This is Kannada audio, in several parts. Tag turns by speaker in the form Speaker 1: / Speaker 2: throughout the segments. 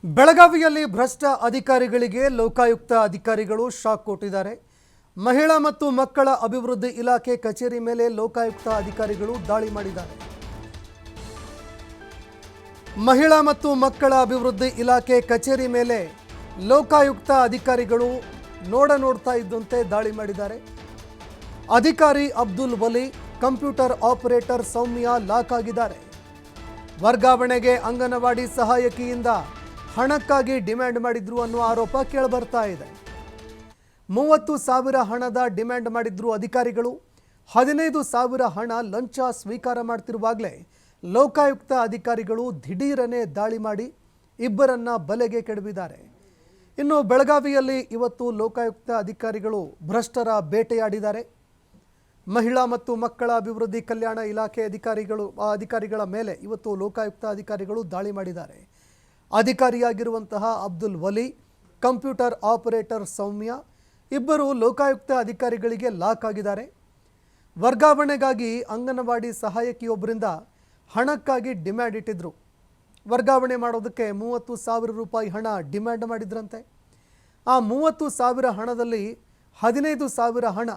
Speaker 1: ಬೆಳಗಾವಿಯಲ್ಲಿ ಭ್ರಷ್ಟ ಅಧಿಕಾರಿಗಳಿಗೆ ಲೋಕಾಯುಕ್ತ ಅಧಿಕಾರಿಗಳು ಶಾಕ್ ಕೊಟ್ಟಿದ್ದಾರೆ. ಮಹಿಳಾ ಮತ್ತು ಮಕ್ಕಳ ಅಭಿವೃದ್ಧಿ ಇಲಾಖೆ ಕಚೇರಿ ಮೇಲೆ ಲೋಕಾಯುಕ್ತ ಅಧಿಕಾರಿಗಳು ದಾಳಿ ಮಾಡಿದ್ದಾರೆ. ಮಹಿಳಾ ಮತ್ತು ಮಕ್ಕಳ ಅಭಿವೃದ್ಧಿ ಇಲಾಖೆ ಕಚೇರಿ ಮೇಲೆ ಲೋಕಾಯುಕ್ತ ಅಧಿಕಾರಿಗಳು ನೋಡ್ತಾ ಇದ್ದಂತೆ ದಾಳಿ ಮಾಡಿದ್ದಾರೆ. ಅಧಿಕಾರಿ ಅಬ್ದುಲ್ ವಲಿ, ಕಂಪ್ಯೂಟರ್ ಆಪರೇಟರ್ ಸೌಮ್ಯ ಲಾಕ್ ಆಗಿದ್ದಾರೆ. ವರ್ಗಾವಣೆಗೆ ಅಂಗನವಾಡಿ ಸಹಾಯಕಿಯಿಂದ ಹಣಕ್ಕಾಗಿ ಡಿಮ್ಯಾಂಡ್ ಮಾಡಿದ್ರು ಅನ್ನೋ ಆರೋಪ ಕೇಳಿಬರ್ತಾ ಇದೆ. 30,000 ಹಣದ ಡಿಮ್ಯಾಂಡ್ ಮಾಡಿದ್ರು ಅಧಿಕಾರಿಗಳು. 15,000 ಹಣ ಲಂಚ ಸ್ವೀಕಾರ ಮಾಡ್ತಿರುವಾಗಲೇ ಲೋಕಾಯುಕ್ತ ಅಧಿಕಾರಿಗಳು ದಿಢೀರನೆ ದಾಳಿ ಮಾಡಿ ಇಬ್ಬರನ್ನ ಬಲೆಗೆ ಕೆಡವಿದ್ದಾರೆ. ಇನ್ನು ಬೆಳಗಾವಿಯಲ್ಲಿ ಇವತ್ತು ಲೋಕಾಯುಕ್ತ ಅಧಿಕಾರಿಗಳು ಭ್ರಷ್ಟರ ಬೇಟೆಯಾಡಿದ್ದಾರೆ. ಮಹಿಳಾ ಮತ್ತು ಮಕ್ಕಳ ಅಭಿವೃದ್ಧಿ ಕಲ್ಯಾಣ ಇಲಾಖೆ ಅಧಿಕಾರಿಗಳ ಮೇಲೆ ಇವತ್ತು ಲೋಕಾಯುಕ್ತ ಅಧಿಕಾರಿಗಳು ದಾಳಿ ಮಾಡಿದ್ದಾರೆ. ಅಧಿಕಾರಿಯಾಗಿರುವಂತಹ ಅಬ್ದುಲ್ ವಲಿ, ಕಂಪ್ಯೂಟರ್ ಆಪರೇಟರ್ ಸೌಮ್ಯ ಇಬ್ಬರು ಲೋಕಾಯುಕ್ತ ಅಧಿಕಾರಿಗಳಿಗೆ ಲಾಕ್ ಆಗಿದ್ದಾರೆ. ವರ್ಗಾವಣೆಗಾಗಿ ಅಂಗನವಾಡಿ ಸಹಾಯಕಿಯೊಬ್ಬರಿಂದ ಹಣಕ್ಕಾಗಿ ಡಿಮ್ಯಾಂಡ್ ಇಟ್ಟಿದ್ರು. ವರ್ಗಾವಣೆ ಮಾಡೋದಕ್ಕೆ 30,000 ರೂಪಾಯಿ ಹಣ ಡಿಮ್ಯಾಂಡ್ ಮಾಡಿದ್ರಂತೆ. ಆ 30,000 ಹಣದಲ್ಲಿ 15,000 ಹಣ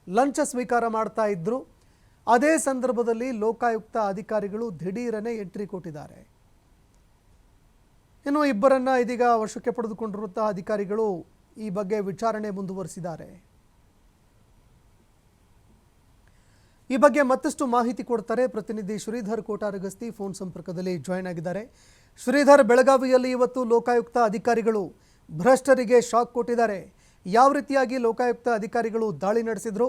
Speaker 1: ಲಂಚ ಸ್ವೀಕಾರ ಮಾಡ್ತಾ ಇದ್ರು. ಅದೇ ಸಂದರ್ಭದಲ್ಲಿ ಲೋಕಾಯುಕ್ತ ಅಧಿಕಾರಿಗಳು ದಿಢೀರನೆ ಎಂಟ್ರಿ ಕೊಟ್ಟಿದ್ದಾರೆ. ಇನ್ನು ಇಬ್ಬರನ್ನ ಇದೀಗ ವಶಕ್ಕೆ ಪಡೆದುಕೊಂಡಿರುವಂತಹ ಅಧಿಕಾರಿಗಳು ಈ ಬಗ್ಗೆ ವಿಚಾರಣೆ ಮುಂದುವರಿಸಿದ್ದಾರೆ. ಈ ಬಗ್ಗೆ ಮತ್ತಷ್ಟು ಮಾಹಿತಿ ಕೊಡ್ತಾರೆ ಪ್ರತಿನಿಧಿ ಶ್ರೀಧರ್ ಕೋಟಾರಗಸ್ತಿ ಫೋನ್ ಸಂಪರ್ಕದಲ್ಲಿ ಜಾಯಿನ್ ಆಗಿದ್ದಾರೆ. ಶ್ರೀಧರ್, ಬೆಳಗಾವಿಯಲ್ಲಿ ಇವತ್ತು ಲೋಕಾಯುಕ್ತ ಅಧಿಕಾರಿಗಳು ಭ್ರಷ್ಟರಿಗೆ ಶಾಕ್ ಕೊಟ್ಟಿದ್ದಾರೆ. ಯಾವ ರೀತಿಯಾಗಿ ಲೋಕಾಯುಕ್ತ ಅಧಿಕಾರಿಗಳು ದಾಳಿ ನಡೆಸಿದ್ರು,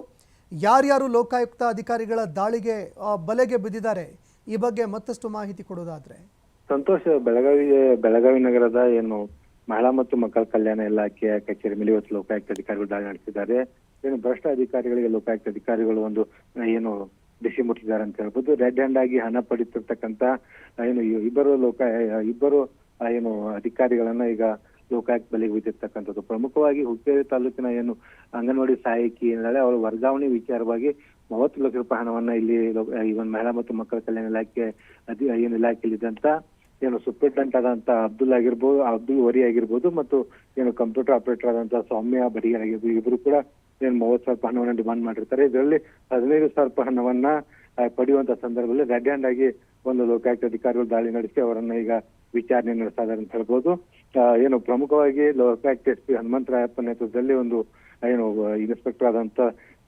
Speaker 1: ಯಾರ್ಯಾರು ಲೋಕಾಯುಕ್ತ ಅಧಿಕಾರಿಗಳ ದಾಳಿಗೆ ಬಲೆಗೆ ಬಿದ್ದಿದ್ದಾರೆ, ಈ ಬಗ್ಗೆ ಮತ್ತಷ್ಟು ಮಾಹಿತಿ ಕೊಡೋದಾದ್ರೆ.
Speaker 2: ಸಂತೋಷ್, ಬೆಳಗಾವಿ ನಗರದ ಏನು ಮಹಿಳಾ ಮತ್ತು ಮಕ್ಕಳ ಕಲ್ಯಾಣ ಇಲಾಖೆಯ ಕಚೇರಿ ಮೇಲೆ ಇವತ್ತು ಲೋಕಾಯುಕ್ತ ಅಧಿಕಾರಿಗಳು ದಾಳಿ ನಡೆಸಿದ್ದಾರೆ. ಏನು ಭ್ರಷ್ಟ ಅಧಿಕಾರಿಗಳಿಗೆ ಲೋಕಾಯುಕ್ತ ಅಧಿಕಾರಿಗಳು ಒಂದು ಏನು ಬಿಸಿ ಮುಟ್ಟಿದ್ದಾರೆ ಅಂತ ಹೇಳ್ಬೋದು. ರೆಡ್ ಹ್ಯಾಂಡ್ ಆಗಿ ಹಣ ಪಡಿತಿರ್ತಕ್ಕಂತ ಏನು ಇಬ್ಬರು ಏನು ಅಧಿಕಾರಿಗಳನ್ನ ಈಗ ಲೋಕಾಯುಕ್ತ ಬಲೆಗೆ ಬಿದ್ದಿರ್ತಕ್ಕಂಥದ್ದು. ಪ್ರಮುಖವಾಗಿ ಹುಕ್ಕೇರಿ ತಾಲೂಕಿನ ಏನು ಅಂಗನವಾಡಿ ಸಹಾಯಕಿ ಏನಿದ್ದಾಳೆ ಅವರ ವರ್ಗಾವಣೆ ವಿಚಾರವಾಗಿ 30 ಲಕ್ಷ ರೂಪಾಯಿ ಹಣವನ್ನ ಇಲ್ಲಿ ಮಹಿಳಾ ಮತ್ತು ಮಕ್ಕಳ ಕಲ್ಯಾಣ ಇಲಾಖೆ ಇಲಾಖೆಯಲ್ಲಿದ್ದಂತ ಏನು ಸೂಪರಿಂಟೆಂಡೆಂಟ್ ಆದಂತ ಅಬ್ದುಲ್ ವರಿ ಆಗಿರ್ಬೋದು ಮತ್ತು ಏನು ಕಂಪ್ಯೂಟರ್ ಆಪರೇಟರ್ ಆದಂತ ಸೌಮ್ಯ ಬಡಿಗೇರ್ ಆಗಿರ್ಬೋದು, ಇಬ್ರು ಕೂಡ ಏನು 30,000 ಹಣವನ್ನ ಡಿಮಾಂಡ್ ಮಾಡಿರ್ತಾರೆ. ಇದರಲ್ಲಿ 15,000 ಹಣವನ್ನ ಪಡೆಯುವಂತ ಸಂದರ್ಭದಲ್ಲಿ ರೆಡ್ ಹ್ಯಾಂಡ್ ಆಗಿ ಒಂದು ಲೋಕಾಯುಕ್ತ ಅಧಿಕಾರಿಗಳು ದಾಳಿ ನಡೆಸಿ ಅವರನ್ನ ಈಗ ವಿಚಾರಣೆ ನಡೆಸ್ತಾ ಇದ್ದಾರೆ ಅಂತ ಹೇಳ್ಬೋದು. ಏನು ಪ್ರಮುಖವಾಗಿ ಲೋಕಾಯುಕ್ತ SP ಹನುಮಂತರಾಯಪ್ಪ ನೇತೃತ್ವದಲ್ಲಿ ಒಂದು ಏನು ಇನ್ಸ್ಪೆಕ್ಟರ್ ಆದಂತ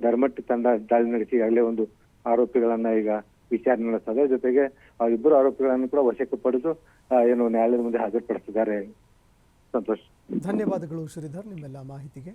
Speaker 2: ಧರ್ಮಟ್ಟಿ ತಂಡ ದಾಳಿ ನಡೆಸಿ ಈಗಾಗಲೇ ಒಂದು ಆರೋಪಿಗಳನ್ನ ಈಗ ವಿಚಾರಣೆ ನಡೆಸ್ತಾರೆ. ಜೊತೆಗೆ ಇಬ್ಬರು ಆರೋಪಿಗಳನ್ನು ಕೂಡ ವಶಕ್ಕೆ ಪಡೆದು ಏನು ನ್ಯಾಯಾಲಯದ ಮುಂದೆ ಹಾಜರುಪಡಿಸಿದ್ದಾರೆ. ಸಂತೋಷ್,
Speaker 1: ಧನ್ಯವಾದಗಳು ಶ್ರೀಧರ್ ನಿಮ್ಮೆಲ್ಲ ಮಾಹಿತಿಗೆ.